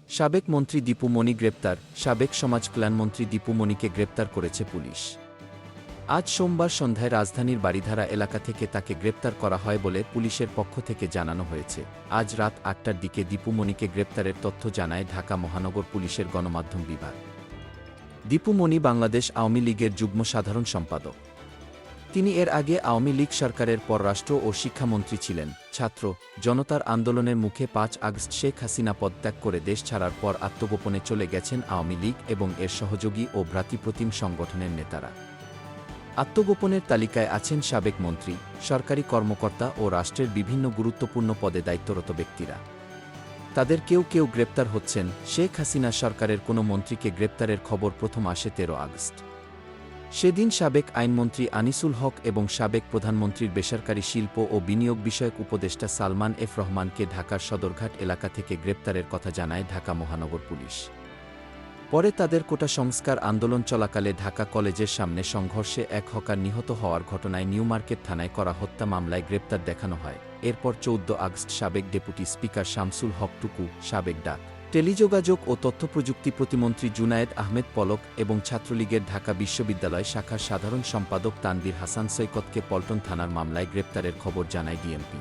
সাবেক মন্ত্রী দীপু মনি গ্রেপ্তার। সাবেক সমাজ কল্যাণমন্ত্রী দীপু মনিকে গ্রেপ্তার করেছে পুলিশ। আজ সোমবার সন্ধ্যায় রাজধানীর বারিধারা এলাকা থেকে তাকে গ্রেপ্তার করা হয় বলে পুলিশের পক্ষ থেকে জানানো হয়েছে। আজ রাত ৮টার দিকে দীপু মনিকে গ্রেপ্তারের তথ্য জানায় ঢাকা মহানগর পুলিশের গণমাধ্যম বিভাগ। দীপু মনি বাংলাদেশ আওয়ামী লীগের যুগ্ম সাধারণ সম্পাদক। তিনি এর আগে আওয়ামী লীগ সরকারের পররাষ্ট্র ও শিক্ষামন্ত্রী ছিলেন। ছাত্র জনতার আন্দোলনের মুখে ৫ আগস্ট শেখ হাসিনা পদত্যাগ করে দেশ ছাড়ার পর আত্মগোপনে চলে গেছেন আওয়ামী লীগ এবং এর সহযোগী ও ভ্রাতৃপ্রতিম সংগঠনের নেতারা। আত্মগোপনের তালিকায় আছেন সাবেক মন্ত্রী, সরকারি কর্মকর্তা ও রাষ্ট্রের বিভিন্ন গুরুত্বপূর্ণ পদে দায়িত্বরত ব্যক্তিরা। তাদের কেউ কেউ গ্রেপ্তার হচ্ছেন। শেখ হাসিনা সরকারের কোনো মন্ত্রীকে গ্রেপ্তারের খবর প্রথম আসে ১৩ আগস্ট। সেদিন সাবেক আইনমন্ত্রী আনিসুল হক এবং সাবেক প্রধানমন্ত্রীর বেসরকারি শিল্প ও বিনিয়োগ বিষয়ক উপদেষ্টা সালমান এফ রহমানকে ঢাকার সদরঘাট এলাকা থেকে গ্রেপ্তারের কথা জানায় ঢাকা মহানগর পুলিশ। পরে তাদের কোটা সংস্কার আন্দোলন চলাকালে ঢাকা কলেজের সামনে সংঘর্ষে এক হকার নিহত হওয়ার ঘটনায় নিউ মার্কেট থানায় করা হত্যা মামলায় গ্রেপ্তার দেখানো হয়। এরপর ১৪ আগস্ট সাবেক ডেপুটি স্পিকার শামসুল হক টুকু, সাবেক ডাক, টেলিযোগাযোগ ও তথ্যপ্রযুক্তি প্রতিমন্ত্রী জুনায়েদ আহমেদ পলক এবং ছাত্রলীগের ঢাকা বিশ্ববিদ্যালয় শাখার সাধারণ সম্পাদক তানভীর হাসান সৈকতকে পল্টন থানার মামলায় গ্রেপ্তারের খবর জানায় ডিএমপি।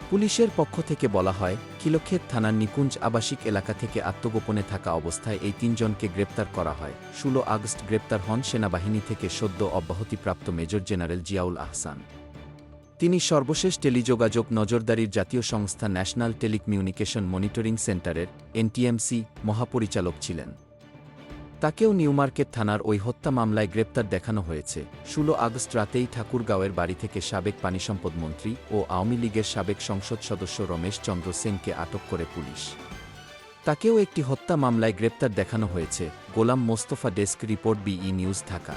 পুলিশের পক্ষ থেকে বলা হয়, কিলক্ষেত থানার নিকুঞ্জ আবাসিক এলাকা থেকে আত্মগোপনে থাকা অবস্থায় এই ৩ জনকে গ্রেপ্তার করা হয়। ১৬ আগস্ট গ্রেপ্তার হন সেনাবাহিনী থেকে সদ্য অব্যাহতিপ্রাপ্ত মেজর জেনারেল জিয়াউল আহসান। তিনি সর্বশেষ টেলিযোগাযোগ নজরদারির জাতীয় সংস্থা ন্যাশনাল টেলিকমিউনিকেশন মনিটরিং সেন্টারের এনটিএমসি মহাপরিচালক ছিলেন। তাকেও নিউমার্কেট থানার ওই হত্যা মামলায় গ্রেপ্তার দেখানো হয়েছে। ১৬ আগস্ট রাতেই ঠাকুরগাঁওয়ের বাড়ি থেকে সাবেক পানিসম্পদ মন্ত্রী ও আওয়ামী লীগের সাবেক সংসদ সদস্য রমেশ চন্দ্র সেনকে আটক করে পুলিশ। তাকেও একটি হত্যা মামলায় গ্রেপ্তার দেখানো হয়েছে। Golam Mostafa, desk report, BE news, Dhaka.